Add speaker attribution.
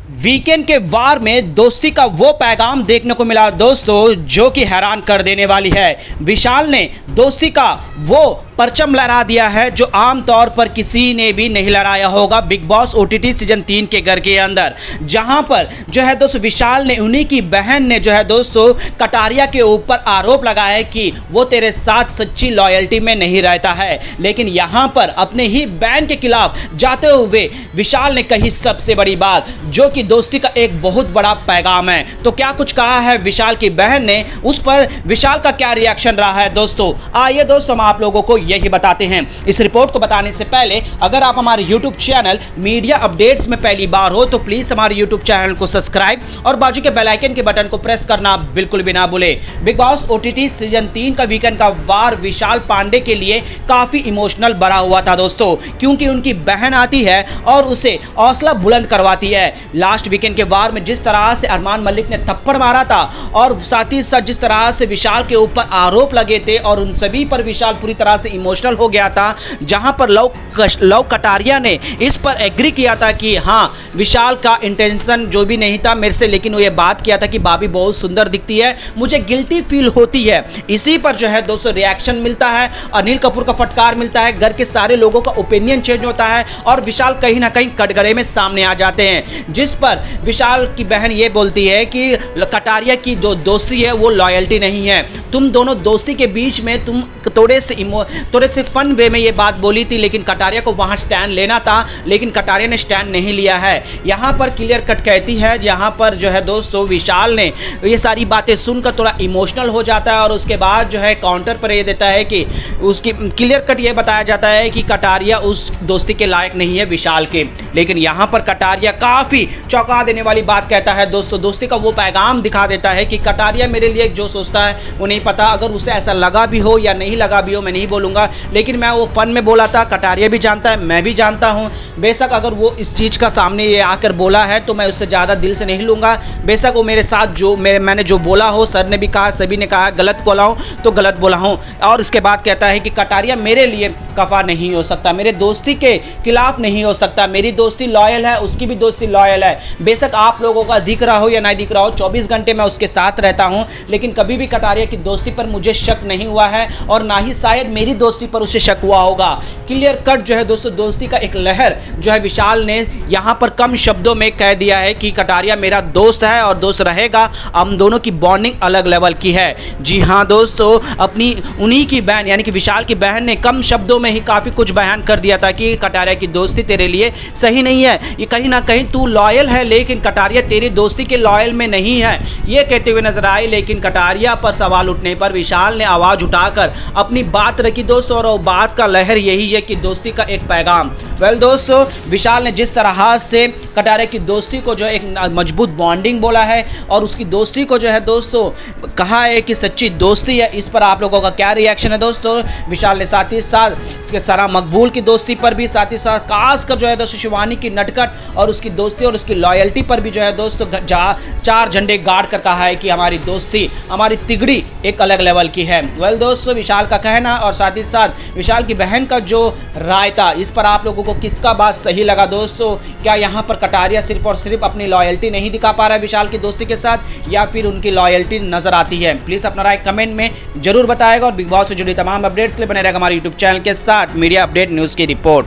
Speaker 1: Weekend के वार में दोस्ती का वो पैगाम देखने को मिला दोस्तों, जो कि हैरान कर देने वाली है। विशाल ने दोस्ती का वो परचम लहरा दिया है जो आमतौर पर किसी ने भी नहीं लहराया होगा बिग बॉस ओटीटी सीजन 3 के घर के अंदर, जहां पर जो है दोस्तों विशाल ने, उन्हीं की बहन ने जो है दोस्तों कटारिया के ऊपर आरोप लगाया कि वो तेरे साथ सच्ची लॉयल्टी में नहीं रहता है। लेकिन यहां पर अपने ही बहन के खिलाफ जाते हुए विशाल ने कही सबसे बड़ी बात, जो कि दोस्ती का एक बहुत बड़ा पैगाम है। तो क्या कुछ कहा है विशाल की बहन ने, उस पर विशाल का क्या रिएक्शन रहा है दोस्तों, आइए दोस्तों हम आप लोगों को यही बताते हैं। इस रिपोर्ट को बताने से पहले अगर आप हमारे YouTube चैनल मीडिया अपडेट्स में पहली बार हो तो प्लीज हमारे YouTube चैनल को सब्सक्राइब और बाजू के बेल आइकन के बटन को प्रेस करना बिल्कुल भी ना भूले। बिग बॉस ओटीटी सीजन 3 का वीकेंड का वार विशाल पांडे के लिए काफी इमोशनल भरा हुआ था दोस्तों, क्योंकि उनकी बहन आती है और उसे हौसला बुलंद करवाती है। लास्ट वीकेंड के वार में जिस तरह से अरमान मलिक ने थप्पड़ मारा था और साथ ही साथ जिस तरह से विशाल के ऊपर आरोप लगे थे और उन सभी पर विशाल पूरी तरह से इमोशनल हो गया था, जहां पर लव कटारिया ने इस पर एग्री किया था कि हाँ विशाल का इंटेंशन जो भी नहीं था मेरे से, लेकिन वो ये बात किया था कि भाभी बहुत सुंदर दिखती है, मुझे गिल्टी फील होती है। इसी पर जो है दोस्तों रिएक्शन मिलता है, अनिल कपूर का फटकार मिलता है, घर के सारे लोगों का ओपिनियन चेंज होता है और विशाल कहीं ना कहीं कटघरे में सामने आ जाते हैं, जिस पर विशाल की बहन ये बोलती है कि कटारिया की जो दोस्ती है वो लॉयल्टी नहीं है। तुम दोनों दोस्ती के बीच में तुम थोड़े से फन वे में ये बात बोली थी, लेकिन कटारिया को वहां स्टैंड लेना था, लेकिन कटारिया ने स्टैंड नहीं लिया है। यहां पर क्लियर कट कहती है, यहां पर जो है दोस्तों विशाल ने ये सारी बातें सुनकर थोड़ा इमोशनल हो जाता है और उसके बाद जो है काउंटर पर ये देता है कि उसकी क्लियर कट ये बताया जाता है कि कटारिया उस दोस्ती के लायक नहीं है विशाल के। लेकिन यहां पर कटारिया काफी चौंका देने वाली बात कहता है दोस्तों, दोस्ती का वो पैगाम दिखा देता है कि कटारिया मेरे लिए जो सोचता है वो नहीं पता, अगर उसे ऐसा लगा भी हो या नहीं लगा भी हो मैं नहीं बोलूंगा, लेकिन मैं वो फन में बोला था, कटारिया भी जानता है, मैं भी जानता हूं। बेशक अगर वो इस चीज़ का सामने ये आकर बोला है तो मैं उससे ज़्यादा दिल से नहीं लूँगा। बेशक वो मेरे साथ जो मैंने जो बोला हो, सर ने भी कहा, सभी ने कहा गलत बोला हूँ तो गलत बोला हूँ। और इसके बाद कहता है कि कटारिया मेरे लिए कफा नहीं हो सकता, मेरे दोस्ती के खिलाफ नहीं हो सकता, मेरी दोस्ती लॉयल है, उसकी भी दोस्ती लॉयल है। बेशक आप लोगों का दिख रहा हो या नहीं दिख रहा हो, 24 घंटे मैं उसके साथ रहता हूँ, लेकिन कभी भी कटारिया की दोस्ती पर मुझे शक नहीं हुआ है और ना ही शायद मेरी दोस्ती पर उसे शक हुआ होगा। क्लियर कट जो है दोस्तों दोस्ती का एक लहर जो है विशाल ने यहां पर कम शब्दों में कह दिया है कि कटारिया मेरा दोस्त है और दोस्त रहेगा, हम दोनों की बॉन्डिंग अलग लेवल की है। जी हां दोस्तों, अपनी उन्हीं की बहन यानी कि विशाल की बहन ने कम शब्दों में ही काफी कुछ बयान कर दिया था कि कटारिया की दोस्ती तेरे लिए सही नहीं है, ये कहीं ना कहीं तू लॉयल है लेकिन कटारिया तेरी दोस्ती के लॉयल में नहीं है, ये कहते हुए नजर आई। लेकिन कटारिया पर सवाल उठने पर विशाल ने आवाज उठाकर अपनी बात रखी दोस्तों, और वो बात का लहर यही है कि दोस्ती का एक पैगाम। वेल दोस्तों, विशाल ने जिस तरह से कटारिया की दोस्ती को जो एक मजबूत बॉन्डिंग बोला है और उसकी दोस्ती को जो है दोस्तों कहा है कि सच्ची दोस्ती है, इस पर आप लोगों का क्या रिएक्शन है दोस्तों। विशाल ने साथ ही साथ उसके सारा मकबूल की दोस्ती पर भी, साथ ही साथ खासकर जो है दोस्तों शिवानी की नटखट और उसकी दोस्ती और उसकी लॉयल्टी पर भी जो है दोस्तों चार झंडे गाड़ कर कहा है कि हमारी दोस्ती, हमारी तिगड़ी एक अलग लेवल की है। वेल दोस्तों, विशाल का कहना और साथ ही साथ विशाल की बहन का जो राय था, इस पर आप लोगों को किसका बात सही लगा दोस्तों। क्या यहाँ पर कटारिया सिर्फ और सिर्फ अपनी लॉयल्टी नहीं दिखा पा रहा है विशाल की दोस्ती के साथ, या फिर उनकी लॉयल्टी नजर आती है? प्लीज अपना राय कमेंट में जरूर बताएगा और बिग बॉस से जुड़ी तमाम अपडेट्स के लिए बने रहेगा हमारे यूट्यूब चैनल के साथ मीडिया अपडेट न्यूज की रिपोर्ट।